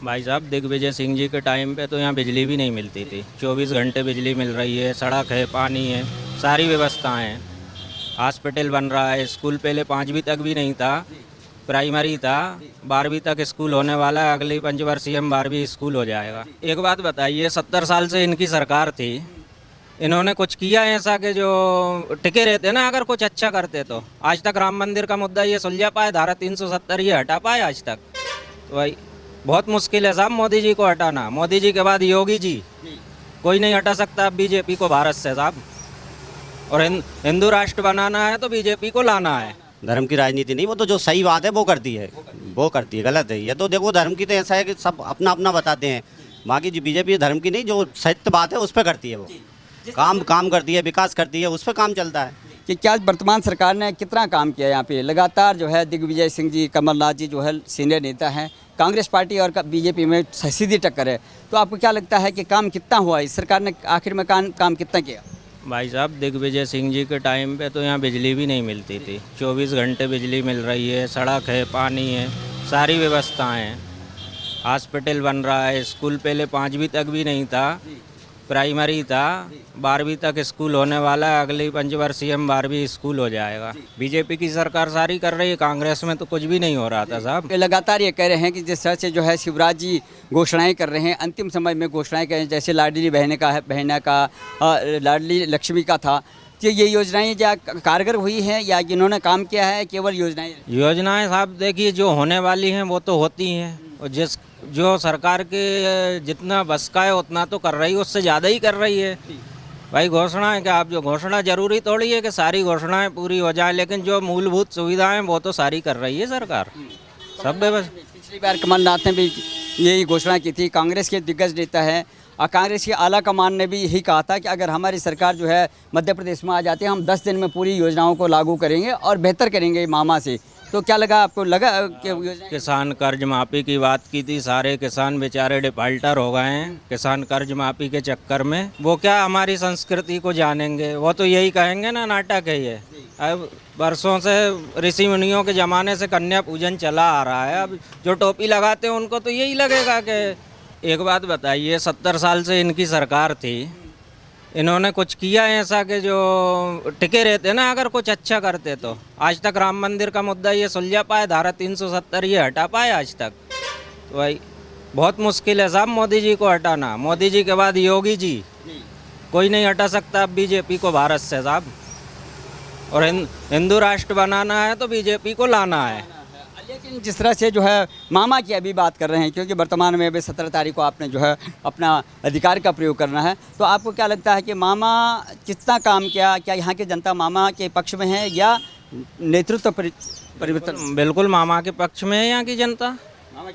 भाई साहब, दिग्विजय सिंह जी के टाइम पे तो यहाँ बिजली भी नहीं मिलती थी। 24 घंटे बिजली मिल रही है, सड़क है, पानी है, सारी व्यवस्थाएं हैं। हॉस्पिटल बन रहा है, स्कूल पहले 5वीं तक भी नहीं था, प्राइमरी था, 12वीं तक स्कूल होने वाला है। अगली पंचवर्षीय में 12वीं स्कूल हो जाएगा। एक बात बताइए, 70 साल से इनकी सरकार थी, इन्होंने कुछ किया है ऐसा कि जो टिके रहते ना, अगर कुछ अच्छा करते तो? आज तक राम मंदिर का मुद्दा ये सुलझा पाए? धारा 370 ये हटा पाए आज तक? तो भाई बहुत मुश्किल है साहब मोदी जी को हटाना। मोदी जी के बाद योगी जी, कोई नहीं हटा सकता बीजेपी को भारत से साहब। और हिंदू राष्ट्र बनाना है तो बीजेपी को लाना है। धर्म की राजनीति नहीं, वो तो जो सही बात है वो करती है, गलत है। ये तो देखो, धर्म की तो ऐसा है कि सब अपना अपना बताते हैं। बाकी जो बीजेपी धर्म की नहीं, जो सत्य बात है उस पर करती है, वो काम करती है, विकास करती है, उस पर काम चलता है। कि क्या वर्तमान सरकार ने कितना काम किया यहाँ पे? लगातार जो है दिग्विजय सिंह जी, कमलनाथ जी जो है सीनियर नेता हैं, कांग्रेस पार्टी और बीजेपी में सीधी टक्कर है। तो आपको क्या लगता है कि काम कितना हुआ इस सरकार ने आखिर में काम कितना किया? भाई साहब, दिग्विजय सिंह जी के टाइम पे तो यहाँ बिजली भी नहीं मिलती थी। 24 घंटे बिजली मिल रही है, सड़क है, पानी है, सारी व्यवस्थाएं हैं। हॉस्पिटल बन रहा है, स्कूल पहले 5वीं तक भी नहीं था, प्राइमरी था, 12वीं तक स्कूल होने वाला है। अगली पंचवर्षीय में 12वीं स्कूल हो जाएगा। बीजेपी की सरकार सारी कर रही है, कांग्रेस में तो कुछ भी नहीं हो रहा था साहब। लगातार ये कह रहे हैं कि जिस तरह से जो है शिवराज जी घोषणाएं कर रहे हैं, अंतिम समय में घोषणाएं कर रहे हैं, जैसे लाडली बहना का लाडली लक्ष्मी का था, कि ये योजनाएं क्या कारगर हुई हैं या जिन्होंने काम किया है केवल योजनाएं साहब देखिए, जो होने वाली हैं वो तो होती हैं, और जो सरकार के जितना बस का है उतना तो कर रही है, उससे ज़्यादा ही कर रही है। भाई घोषणाएं क्या, आप जो घोषणा जरूरी थोड़ी है कि सारी घोषणाएं पूरी हो जाए, लेकिन जो मूलभूत सुविधाएं वो तो सारी कर रही है सरकार। सब व्यवस्था। पिछली बार कमलनाथ ने भी यही घोषणा की थी, कांग्रेस के दिग्गज नेता है और कांग्रेस की आला कमान ने भी यही कहा था कि अगर हमारी सरकार जो है मध्य प्रदेश में आ जाती है, हम 10 दिन में पूरी योजनाओं को लागू करेंगे और बेहतर करेंगे मामा से। तो क्या लगा आपको? लगा कि किसान कर्ज माफ़ी की बात की थी, सारे किसान बेचारे डिफाल्टर हो गए हैं किसान कर्ज माफ़ी के चक्कर में। वो क्या हमारी संस्कृति को जानेंगे? वो तो यही कहेंगे ना, नाटक है ये। अब बरसों से ऋषि मुनियों के ज़माने से कन्या पूजन चला आ रहा है। अब जो टोपी लगाते हैं उनको तो यही लगेगा कि एक बात बताइए, 70 साल से इनकी सरकार थी, इन्होंने कुछ किया है ऐसा कि जो टिके रहते ना, अगर कुछ अच्छा करते तो? आज तक राम मंदिर का मुद्दा ये सुलझा पाए? धारा 370 ये हटा पाए आज तक? तो भाई बहुत मुश्किल है साहब मोदी जी को हटाना। मोदी जी के बाद योगी जी, कोई नहीं हटा सकता बीजेपी को भारत से साहब। और हिंदू राष्ट्र बनाना है तो बीजेपी को लाना है। लेकिन जिस तरह से जो है मामा की अभी बात कर रहे हैं, क्योंकि वर्तमान में अभी 17 तारीख को आपने जो है अपना अधिकार का प्रयोग करना है, तो आपको क्या लगता है कि मामा कितना काम किया? क्या यहाँ की जनता मामा के पक्ष में है या नेतृत्व परिवर्तन? बिल्कुल मामा के पक्ष में है यहाँ की जनता।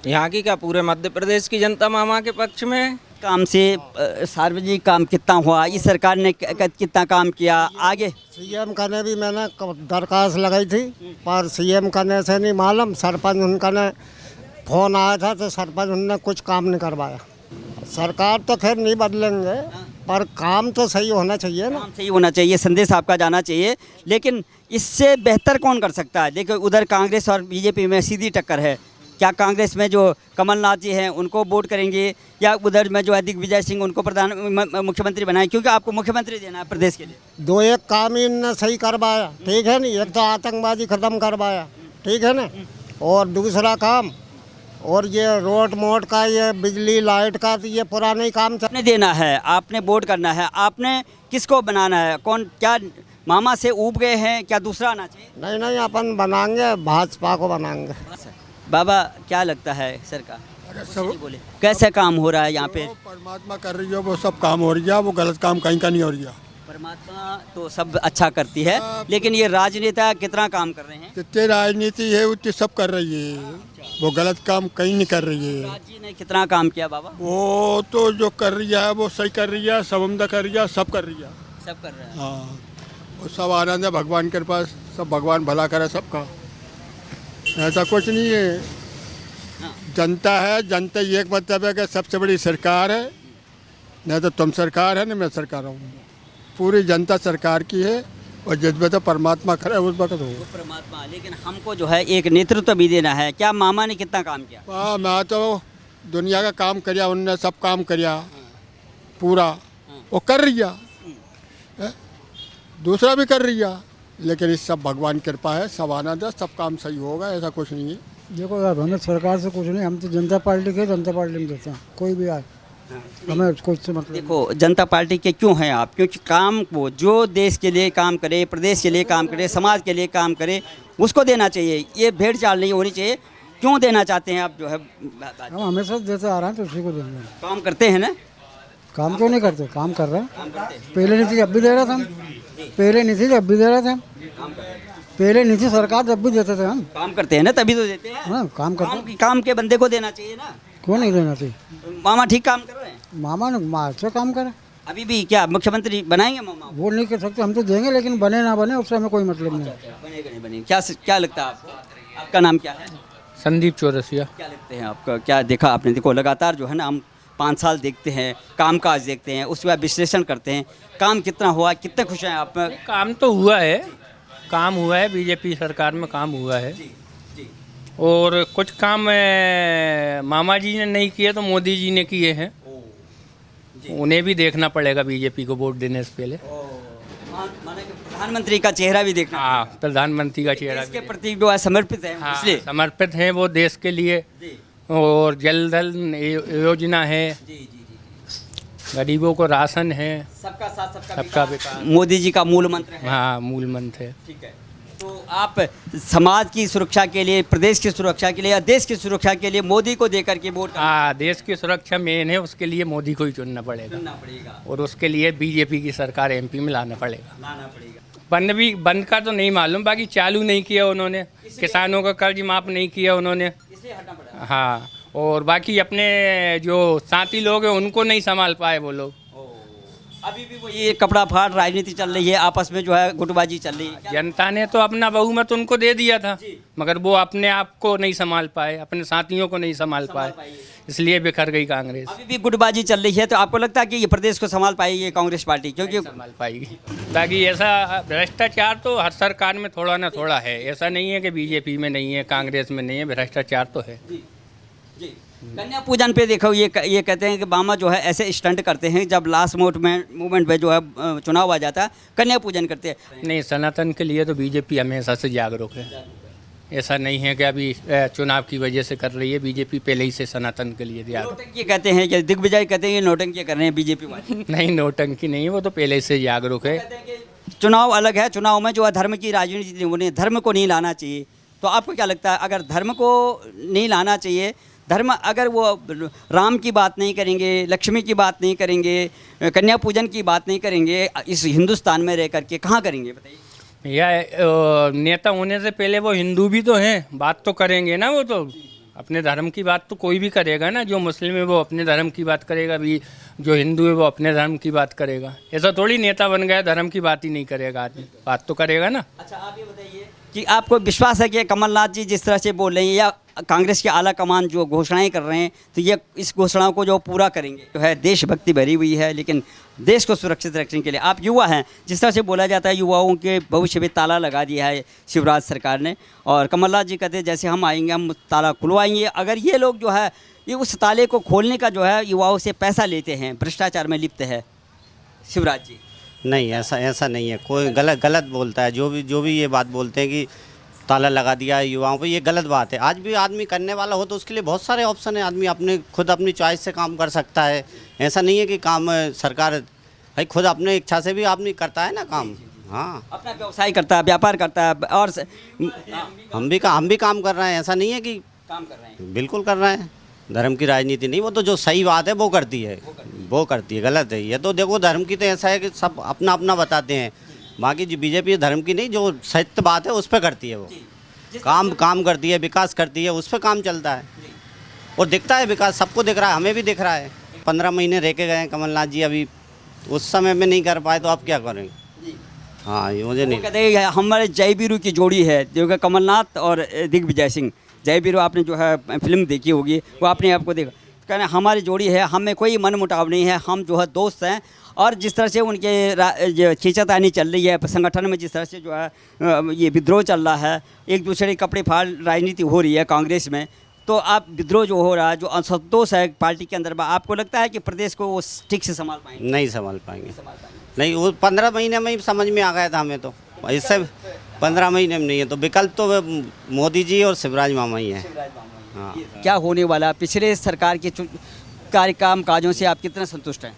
यहाँ की क्या, पूरे मध्य प्रदेश की जनता मामा के पक्ष में है। काम से सार्वजनिक काम कितना हुआ? इस सरकार ने कितना काम किया? आगे सीएम करने भी मैंने दरखास्त लगाई थी, पर सीएम करने से नहीं मालूम। सरपंच उनका ने फोन आया था तो सरपंच उनने कुछ काम नहीं करवाया। सरकार तो खैर नहीं बदलेंगे, पर काम तो सही होना चाहिए ना। काम सही होना चाहिए, संदेश आपका जाना चाहिए। लेकिन इससे बेहतर कौन कर सकता है? देखो, उधर कांग्रेस और बीजेपी में सीधी टक्कर है। क्या कांग्रेस में जो कमलनाथ जी हैं उनको वोट करेंगे, या उधर में जो है दिग्विजय सिंह उनको मुख्यमंत्री बनाए? क्योंकि आपको मुख्यमंत्री देना है प्रदेश के लिए। 2-1 काम ही इनने सही करवाया, ठीक है नहीं? एक तो आतंकवादी ख़त्म करवाया, ठीक है ना, और दूसरा काम और ये रोड मोड का, ये बिजली लाइट का, तो ये पुराना ही काम आपने देना है, आपने वोट करना है, आपने किसको बनाना है? कौन, क्या मामा से ऊब गए हैं? क्या दूसरा आना चाहिए? नहीं, अपन बनाएंगे, भाजपा को बनाएंगे। बाबा क्या लगता है सरकार? अरे सब बोले कैसे काम हो रहा है यहाँ पे? परमात्मा कर रही है, वो सब काम हो रही है, वो गलत काम कहीं का नहीं हो रही है। परमात्मा तो सब अच्छा करती है, लेकिन ये राजनेता कितना काम कर रहे हैं? जितनी राजनीति है उतनी सब कर रही है, वो गलत काम कहीं नहीं कर रही है। राज जी ने कितना काम किया बाबा? वो तो जो कर रही है वो सही कर रही है, सब उम्दा कर रही है, सब कर रही है, सब कर रहे हैं। हाँ, वो सब आनंद है भगवान के पास, सब भगवान भला करे सबका, ऐसा कुछ नहीं है। जनता है, जनता एक मतलब है कि सबसे बड़ी सरकार है, नहीं तो तुम सरकार है, नहीं मैं सरकार हूँ। पूरी जनता सरकार की है, और जिसमें तो परमात्मा खड़ा है उस वक्त हो परमात्मा। लेकिन हमको जो है एक नेतृत्व भी देना है। क्या मामा ने कितना काम किया? हाँ, मैं तो दुनिया का काम करिया उनने, सब काम करिया पूरा वो कर रही है, दूसरा भी कर रही है, लेकिन इस सब भगवान की कृपा है, सब आनंद है, सब काम सही होगा, ऐसा कुछ नहीं है। देखो यार, हमें सरकार से कुछ नहीं, हम तो जनता पार्टी के, जनता पार्टी में देते हैं, कोई भी आए हमें कुछ से मतलब। देखो जनता पार्टी के क्यों हैं आप? क्योंकि काम को जो देश के लिए काम करे, प्रदेश के लिए काम करे, समाज के लिए काम करे, उसको देना चाहिए। ये भेड़ चाल नहीं होनी चाहिए। क्यों देना चाहते हैं आप जो है? हम हमेशा देते आ रहे हैं तो उसी को देंगे। काम करते हैं ना? काम क्यों नहीं करते? काम कर रहे हैं। पहले नहीं थी, अब भी दे रहे थे हम। पहले नहीं थी, अब भी दे रहे थे हम। पहले नहीं थी सरकार, जब भी देते थे हम। काम करते हैं ना, तभी तो देते हैं। हाँ, काम करते। काम के बंदे को देना चाहिए ना। क्यों नहीं देना चाहिए? मामा ठीक काम कर रहे हैं। मामा ने अच्छा काम करे। अभी भी क्या मुख्यमंत्री बनाएंगे मामा? वो नहीं कर सकते, हम तो देंगे, लेकिन बने ना बने उससे हमें कोई मतलब नहीं। बनेगा नहीं बनेगा? क्या लगता है आपको? आपका नाम क्या है? संदीप चौरसिया। क्या लगते हैं आपका? क्या देखा आपने? देखो लगातार जो है ना, हम 5 साल देखते हैं, कामकाज देखते हैं, उसके बाद विश्लेषण करते हैं, काम कितना हुआ, कितने खुश हैं आप? काम तो हुआ है, काम हुआ है, बीजेपी सरकार में काम हुआ है। और कुछ काम मामा जी ने नहीं किए तो मोदी जी ने किए हैं, उन्हें भी देखना पड़ेगा बीजेपी को वोट देने से पहले। माने कि प्रधानमंत्री का चेहरा भी देखना, हाँ, प्रधानमंत्री का चेहरा इसके भी प्रति जो है समर्पित है, हाँ, इसलिए समर्पित हैं वो देश के लिए। और जल धन योजना है, गरीबों को राशन है, सबका साथ सबका विकास मोदी जी का मूल मंत्र है। हाँ, मूल मंत्र है। ठीक है, तो आप समाज की सुरक्षा के लिए, प्रदेश की सुरक्षा के लिए या देश की सुरक्षा के लिए मोदी को देकर के वोट हाँ, देश की सुरक्षा मेन है, उसके लिए मोदी को ही चुनना पड़ेगा करना पड़ेगा, और उसके लिए बीजेपी की सरकार एमपी में लाना पड़ेगा। पड़ेगा। बंद का तो नहीं मालूम, बाकी चालू नहीं किया उन्होंने, किसानों का कर्ज माफ नहीं किया उन्होंने। इसलिए हटना पड़ा। हाँ, और बाकी अपने जो साथी लोग हैं उनको नहीं संभाल पाए वो लोग। अभी भी वो ये कपड़ा फाड़ राजनीति चल रही है, आपस में जो है गुटबाजी चल रही है। जनता ने तो अपना बहुमत उनको दे दिया था, मगर वो अपने आप को नहीं संभाल पाए, अपने साथियों को नहीं संभाल पाए, इसलिए बिखर गई कांग्रेस। अभी भी गुटबाजी चल रही है, तो आपको लगता है कि ये प्रदेश को संभाल पाएगी ये कांग्रेस पार्टी? क्योंकि संभाल पाएगी, ताकि ऐसा भ्रष्टाचार तो हर सरकार में थोड़ा ना थोड़ा है, ऐसा नहीं है कि बीजेपी में नहीं है, कांग्रेस में नहीं है, भ्रष्टाचार तो है। कन्या पूजन पे देखो, ये कहते हैं कि मामा जो है ऐसे स्टंट करते हैं, जब लास्ट मूवमेंट पे जो है चुनाव आ जाता है, कन्या पूजन करते हैं। नहीं, सनातन के लिए तो बीजेपी हमेशा से जागरूक है, ऐसा नहीं है कि अभी चुनाव की वजह से कर रही है, बीजेपी पहले ही से सनातन के लिए जागरूक। नोटंकी कहते हैं कि दिग्विजय कहते हैं ये नोटंकी कर रहे हैं बीजेपी वाले। नहीं, नोटंकी नहीं है, वो तो पहले से जागरूक है। चुनाव अलग है, चुनाव में जो है धर्म की राजनीति, उन्हें धर्म को नहीं लाना चाहिए। तो आपको क्या लगता है, अगर धर्म को नहीं लाना चाहिए, धर्म अगर वो राम की बात नहीं करेंगे, लक्ष्मी की बात नहीं करेंगे, कन्या पूजन की बात नहीं करेंगे, इस हिंदुस्तान में रह करके कहाँ करेंगे बताइए? या नेता होने से पहले वो हिंदू भी तो हैं, बात तो करेंगे ना, वो तो अपने धर्म की बात तो कोई भी करेगा ना, जो मुस्लिम है वो अपने धर्म की बात करेगा, भी जो हिंदू है वो अपने धर्म की बात करेगा। ऐसा थोड़ी नेता बन गया धर्म की बात ही नहीं करेगा आदमी, बात तो करेगा ना। अच्छा, आप ये बताइए कि आपको विश्वास है कि कमलनाथ जी जिस तरह से बोल रहे हैं, या कांग्रेस के आला कमान जो घोषणाएं कर रहे हैं, तो ये इस घोषणाओं को जो पूरा करेंगे? जो है देशभक्ति भरी हुई है, लेकिन देश को सुरक्षित रखने के लिए आप युवा हैं, जिस तरह से बोला जाता है युवाओं के भविष्य में ताला लगा दिया है शिवराज सरकार ने, और कमलनाथ जी कहते हैं जैसे हम आएंगे हम ताला खुलवाएंगे। अगर ये लोग जो है ये उस ताले को खोलने का जो है युवाओं से पैसा लेते हैं, भ्रष्टाचार में लिप्त है शिवराज जी। नहीं, ऐसा नहीं है, कोई गलत बोलता है, जो भी ये बात बोलते हैं कि ताला लगा दिया है युवाओं पे, ये गलत बात है। आज भी आदमी करने वाला हो तो उसके लिए बहुत सारे ऑप्शन है, आदमी अपनी चॉइस से काम कर सकता है। ऐसा नहीं है कि काम सरकार, भाई खुद अपने इच्छा से भी आदमी करता है ना काम। हाँ, अपना व्यवसाय करता है, व्यापार करता है, और हम भी काम कर रहे हैं, ऐसा नहीं है कि काम कर रहे हैं, बिल्कुल कर रहे हैं। धर्म की राजनीति नहीं, वो तो जो सही बात है वो करती है, गलत है। ये तो देखो धर्म की तो ऐसा है कि सब अपना अपना बताते हैं, बाकी जो बीजेपी धर्म की नहीं, जो सत्य बात है उस पर करती है, वो काम करती है, विकास करती है, उस पर काम चलता है और दिखता है विकास, सबको दिख रहा है, हमें भी दिख रहा है। 15 महीने रह के गए कमलनाथ जी, अभी उस समय में नहीं कर पाए तो अब क्या करेंगे? हाँ, ये मुझे नहीं कहते हैं हमारे जय वीरू की जोड़ी है, जो कि कमलनाथ और दिग्विजय सिंह। जय वीरू आपने जो है फिल्म देखी होगी, वो अपने आप को देखा, कहना हमारी जोड़ी है, हमें कोई मन मुटाव नहीं है, हम जो है दोस्त हैं। और जिस तरह से उनके खींचातानी चल रही है संगठन में, जिस तरह से जो है ये विद्रोह चल रहा है, एक दूसरे के कपड़े फाड़ राजनीति हो रही है कांग्रेस में, तो आप विद्रोह जो हो रहा है, जो असंतोष है पार्टी के अंदर, आपको लगता है कि प्रदेश को वो ठीक से संभाल पाएंगे? नहीं संभाल पाएंगे। नहीं, वो 15 महीने में ही समझ में आ गया था हमें, तो इससे 15 महीने में नहीं है, तो विकल्प तो मोदी जी और शिवराज मामा ही है। हाँ। क्या होने वाला पिछले सरकार के कार्यक्रम काजों से आप कितना संतुष्ट हैं?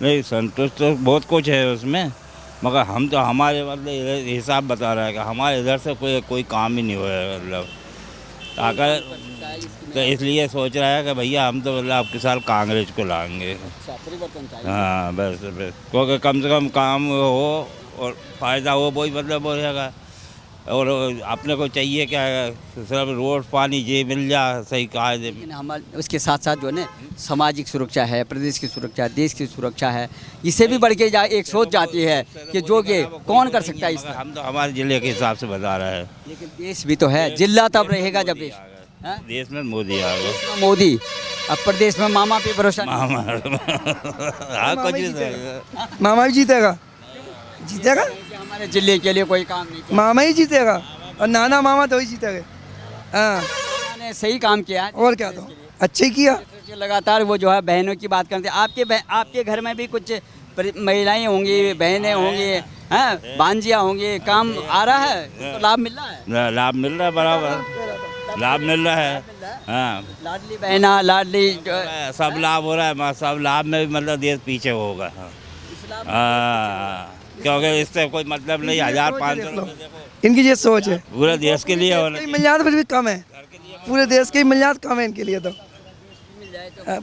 नहीं, संतुष्ट तो बहुत कुछ है उसमें, मगर हम तो हमारे मतलब हिसाब बता रहे हैं कि हमारे इधर से कोई काम ही नहीं हुआ है, मतलब अगर तो इसलिए सोच रहा है कि भैया हम तो मतलब आपके साल कांग्रेस को लाएंगे। हाँ बस, क्योंकि कम से कम काम हो और फ़ायदा हो, वही मतलब हो जाएगा। और अपने को चाहिए क्या, सिर्फ रोड पानी ये मिल जाए सही कायदे। लेकिन हमारे उसके साथ साथ जो है ना, सामाजिक सुरक्षा है, प्रदेश की सुरक्षा, देश की सुरक्षा है, इससे भी बढ़ के एक सोच जाती है कि जो कि कौन कर सकता है इस तरह। हम तो हमारे जिले के हिसाब से बता रहे हैं। लेकिन देश भी तो है, जिला तब रहेगा जब देश। हाँ? देश में मोदी आ गए। देश में मोदी, अब प्रदेश में मामा पे भरोसा नहीं। मामा हाँ कुछ मामा ही जीतेगा, जीतेगा, हमारे जिले के लिए कोई काम नहीं किया। मामा ही जीतेगा और नाना मामा तो ही जीतेगा। हाँ, ने सही काम किया है। और क्या, तो अच्छे किया। लगातार वो जो है बहनों की बात करते हैं। आपके घर में भी कुछ महिलाएं होंगी, बहनें होंगी, हैं, भांजियाँ होंगी, काम आ रहा है, तो लाभ मिल रहा है? लाभ मिल रहा है, बराबर लाभ मिल रहा है। हाँ, लाडली बहना, लाडली सब लाभ हो रहा है, सब लाभ में भी मतलब देश पीछे होगा। हाँ, क्योंकि इससे कोई मतलब नहीं, 1500 इनकी ये सोच है। पूरे देश के लिए होना मिल जाए तो फिर भी कम है, पूरे देश के मिल जाए कम है इनके लिए, तो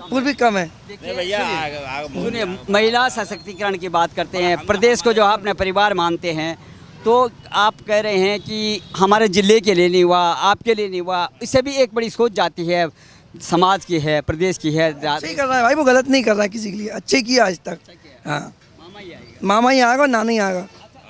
पूरे भी कम है। नहीं भैया, सुनिए, महिला सशक्तिकरण की बात करते हैं, प्रदेश को जो आप अपने परिवार मानते हैं, तो आप कह रहे हैं कि हमारे जिले के लिए नहीं हुआ, आपके लिए नहीं हुआ, इससे भी एक बड़ी सोच जाती है, समाज की है, प्रदेश की है। सही कर रहा है भाई, वो गलत नहीं कर रहा है किसी के लिए, अच्छे किया आज तक। हाँ, मामा ही आएगा और नाना ही आएगा।